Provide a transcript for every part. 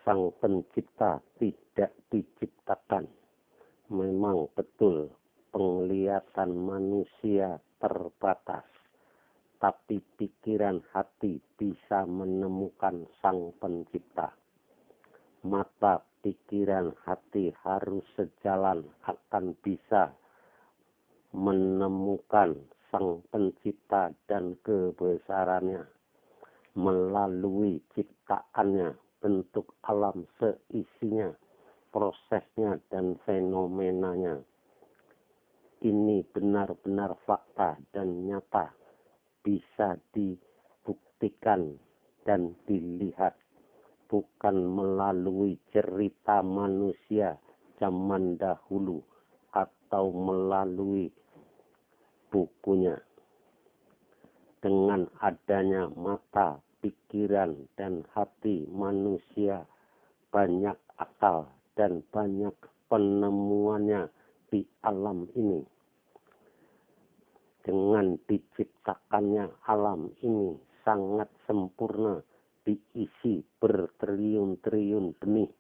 Sang Pencipta tidak diciptakan. Memang betul penglihatan manusia terbatas, tapi pikiran hati bisa menemukan Sang Pencipta. Mata, pikiran, hati harus sejalan akan bisa menemukan Sang Pencipta dan kebesarannya melalui ciptaannya, bentuk alam seisinya, prosesnya dan fenomenanya. Ini benar-benar fakta dan nyata, bisa dibuktikan dan dilihat, bukan melalui cerita manusia zaman dahulu atau melalui bukunya. Dengan adanya mata, pikiran, dan hati manusia, banyak akal dan banyak penemuannya di alam ini. Dengan diciptakannya alam ini sangat sempurna, diisi bertriliun-triliun benih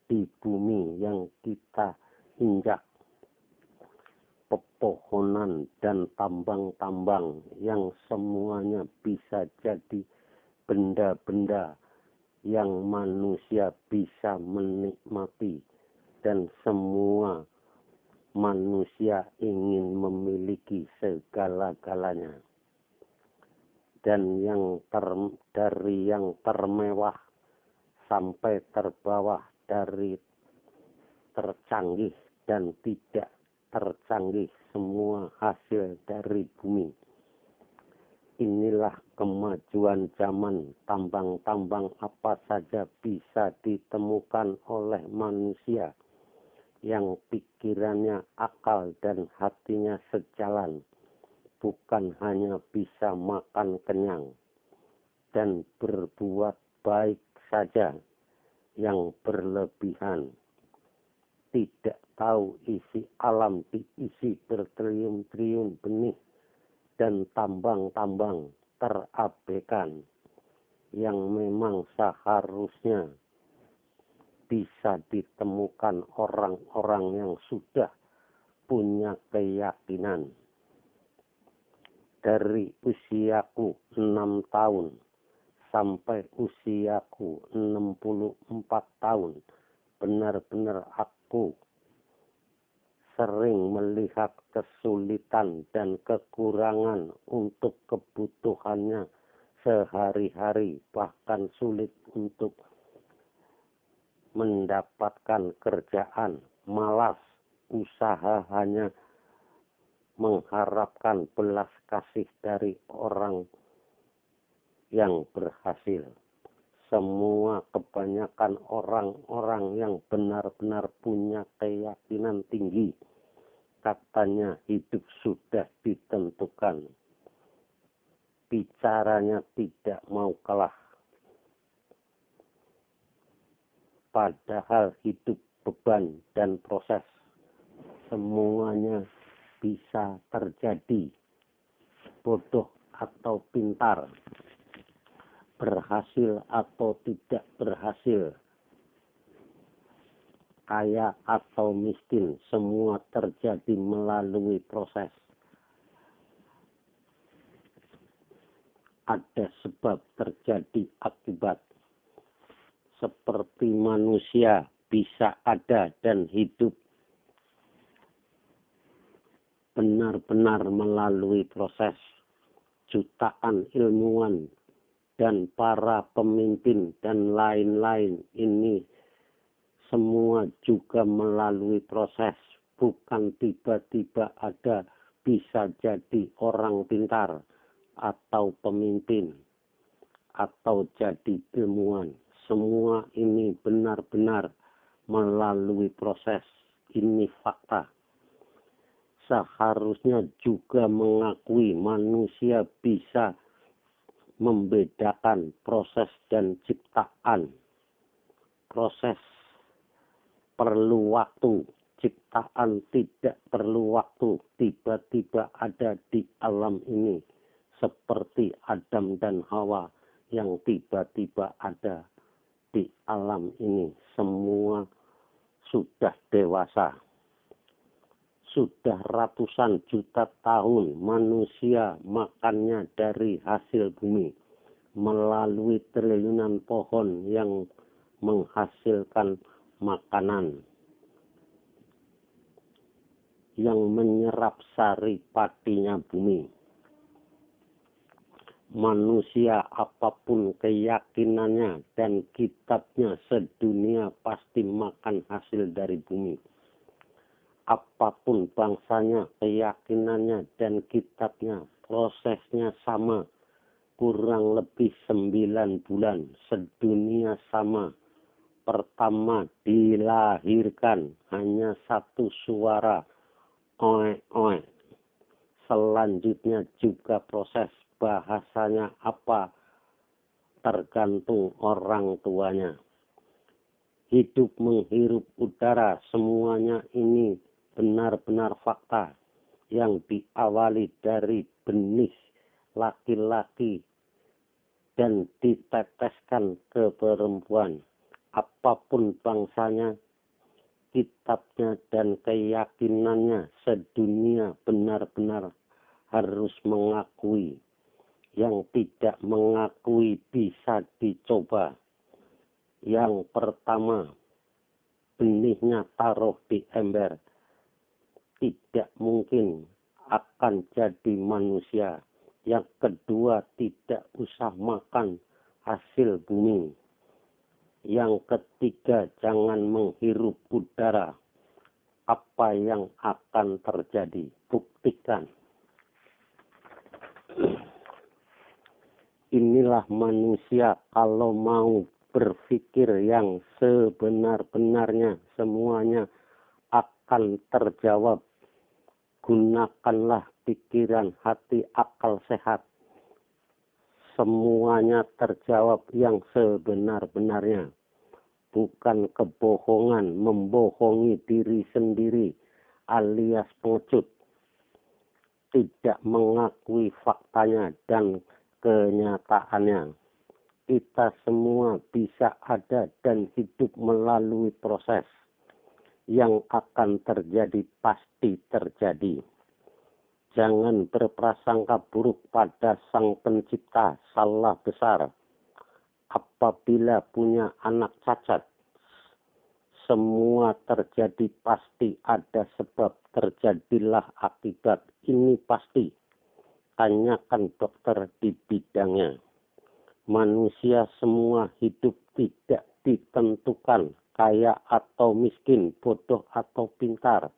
di bumi yang kita injak, pepohonan dan tambang-tambang yang semuanya bisa jadi benda-benda yang manusia bisa menikmati, dan semua manusia ingin memiliki segala-galanya. Dan dari yang termewah sampai terbawah, dari tercanggih dan tidak tercanggih, semua hasil dari bumi. Inilah kemajuan zaman. Tambang-tambang apa saja bisa ditemukan oleh manusia yang pikirannya, akal dan hatinya sejalan. Bukan hanya bisa makan kenyang dan berbuat baik saja yang berlebihan. Tidak tahu isi alam diisi bertriliun-triliun benih dan tambang-tambang terabaikan yang memang seharusnya bisa ditemukan orang-orang yang sudah punya keyakinan. Dari usiaku 6 tahun sampai usiaku 64 tahun, benar-benar aku sering melihat kesulitan dan kekurangan untuk kebutuhannya sehari-hari, bahkan sulit untuk mendapatkan kerjaan, malas, usaha hanya mengharapkan belas kasih dari orang yang berhasil. Semua kebanyakan orang-orang yang benar-benar punya keyakinan tinggi, katanya hidup sudah ditentukan. Bicaranya tidak mau kalah. Padahal hidup beban dan proses. Semuanya bisa terjadi. Bodoh atau pintar, berhasil atau tidak berhasil, kaya atau miskin, semua terjadi melalui proses. Ada sebab terjadi akibat. Seperti manusia bisa ada dan hidup benar-benar melalui proses. Jutaan ilmuwan dan para pemimpin dan lain-lain ini semua juga melalui proses. Bukan tiba-tiba ada bisa jadi orang pintar atau pemimpin atau jadi ilmuwan. Semua ini benar-benar melalui proses. Ini fakta. Seharusnya juga mengakui manusia bisa membedakan proses dan ciptaan. Proses perlu waktu, ciptaan tidak perlu waktu. Tiba-tiba ada di alam ini, seperti Adam dan Hawa yang tiba-tiba ada di alam ini semua sudah dewasa. Sudah ratusan juta tahun manusia makannya dari hasil bumi melalui triliunan pohon yang menghasilkan makanan yang menyerap sari padinya bumi. Manusia apapun keyakinannya dan kitabnya sedunia pasti makan hasil dari bumi. Apapun bangsanya, keyakinannya dan kitabnya, prosesnya sama. Kurang lebih 9 bulan, sedunia sama. Pertama dilahirkan, hanya satu suara, oe oe. Selanjutnya juga proses, bahasanya apa, tergantung orang tuanya. Hidup menghirup udara, semuanya ini benar-benar fakta yang diawali dari benih laki-laki dan diteteskan ke perempuan. Apapun bangsanya, kitabnya dan keyakinannya, sedunia benar-benar harus mengakui. Yang tidak mengakui bisa dicoba. Yang pertama, benihnya taruh di ember. Tidak mungkin akan jadi manusia. Yang kedua, tidak usah makan hasil bumi. Yang ketiga, jangan menghirup udara. Apa yang akan terjadi? Buktikan. Inilah manusia kalau mau berpikir yang sebenar-benarnya, semuanya akan terjawab. Gunakanlah pikiran, hati, akal sehat. Semuanya terjawab yang sebenar-benarnya. Bukan kebohongan, membohongi diri sendiri alias pengecut. Tidak mengakui faktanya dan kenyataannya. Kita semua bisa ada dan hidup melalui proses. Yang akan terjadi pasti terjadi. Jangan berprasangka buruk pada Sang Pencipta, salah besar. Apabila punya anak cacat, semua terjadi pasti ada sebab, terjadilah akibat. Ini pasti. Tanyakan dokter di bidangnya. Manusia semua hidup tidak ditentukan. Kaya atau miskin, bodoh atau pintar,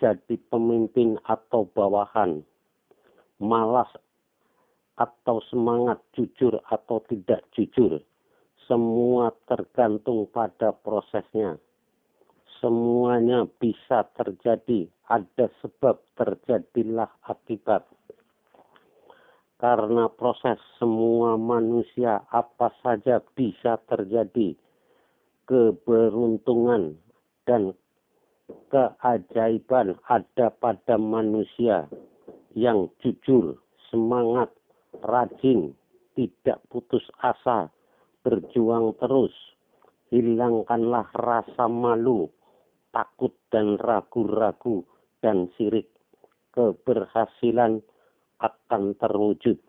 jadi pemimpin atau bawahan, malas atau semangat, jujur atau tidak jujur. Semua tergantung pada prosesnya. Semuanya bisa terjadi, ada sebab, terjadilah akibat. Karena proses, semua manusia apa saja bisa terjadi. Keberuntungan dan keajaiban ada pada manusia yang jujur, semangat, rajin, tidak putus asa, berjuang terus. Hilangkanlah rasa malu, takut dan ragu-ragu dan sirik. Keberhasilan akan terwujud.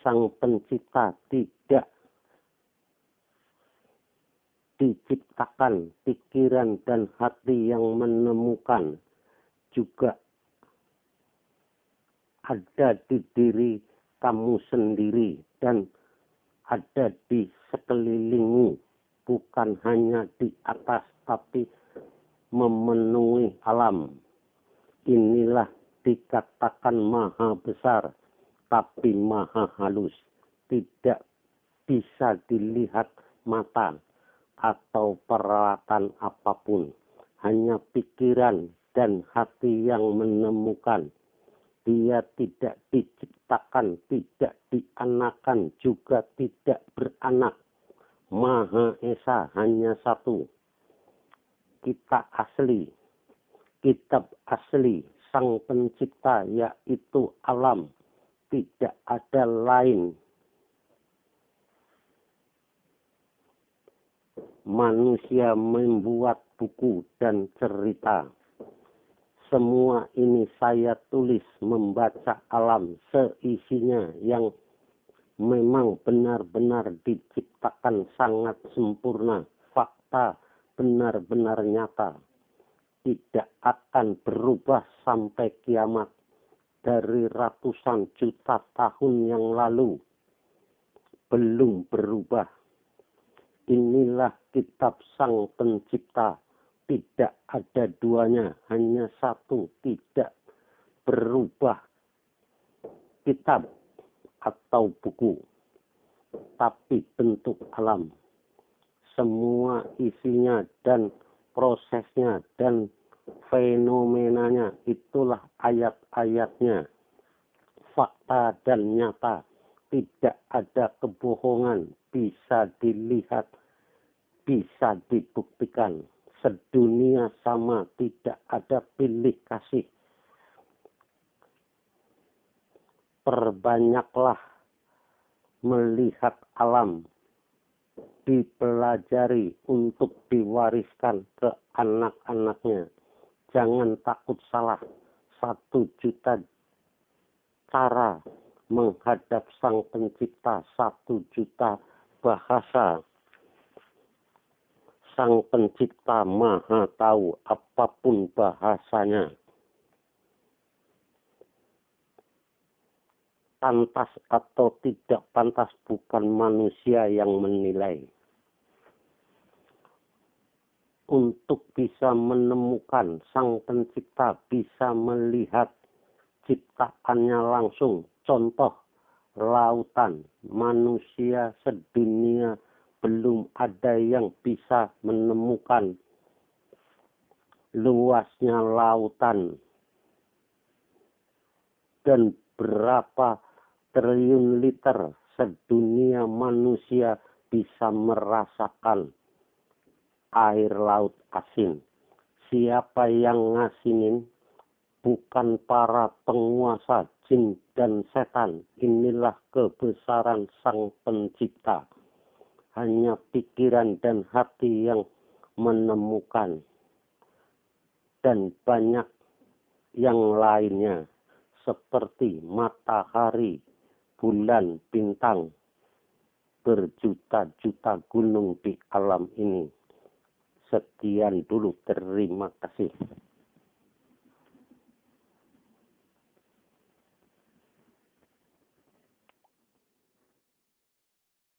Sang Pencipta tidak diciptakan pikiran dan hati yang menemukan, juga ada di diri kamu sendiri dan ada di sekelilingmu, bukan hanya di atas tapi memenuhi alam. Inilah dikatakan maha besar tapi maha halus, tidak bisa dilihat mata atau peralatan apapun, hanya pikiran dan hati yang menemukan. Dia tidak diciptakan, tidak dianakan, juga tidak beranak. Maha Esa hanya satu. Kita asli, kitab asli Sang Pencipta, yaitu alam. Tidak ada lain manusia membuat buku dan cerita. Semua ini saya tulis membaca alam seisinya yang memang benar-benar diciptakan sangat sempurna. Fakta benar-benar nyata. Tidak akan berubah sampai kiamat. Dari ratusan juta tahun yang lalu belum berubah. Inilah kitab Sang Pencipta. Tidak ada duanya, hanya satu, tidak berubah kitab atau buku, tapi bentuk alam. Semua isinya dan prosesnya dan fenomenanya itulah ayat-ayatnya. Fakta dan nyata, tidak ada kebohongan, bisa dilihat, bisa dibuktikan. Sedunia sama, tidak ada pilih kasih. Perbanyaklah melihat alam, dipelajari untuk diwariskan ke anak-anaknya. Jangan takut salah. 1 juta cara menghadap Sang Pencipta, 1 juta bahasa. Sang Pencipta Maha Tahu apapun bahasanya. Pantas atau tidak pantas bukan manusia yang menilai. Untuk bisa menemukan Sang Pencipta, bisa melihat ciptaannya langsung. Contoh, lautan. Manusia sedunia belum ada yang bisa menemukan luasnya lautan dan berapa triliun liter sedunia manusia bisa merasakan air laut asin. Siapa yang ngasinin? Bukan para penguasa jin dan setan. Inilah kebesaran Sang Pencipta. Hanya pikiran dan hati yang menemukan. Dan banyak yang lainnya. Seperti matahari, bulan, bintang. Berjuta-juta gunung di alam ini. Sekian dulu, terima kasih.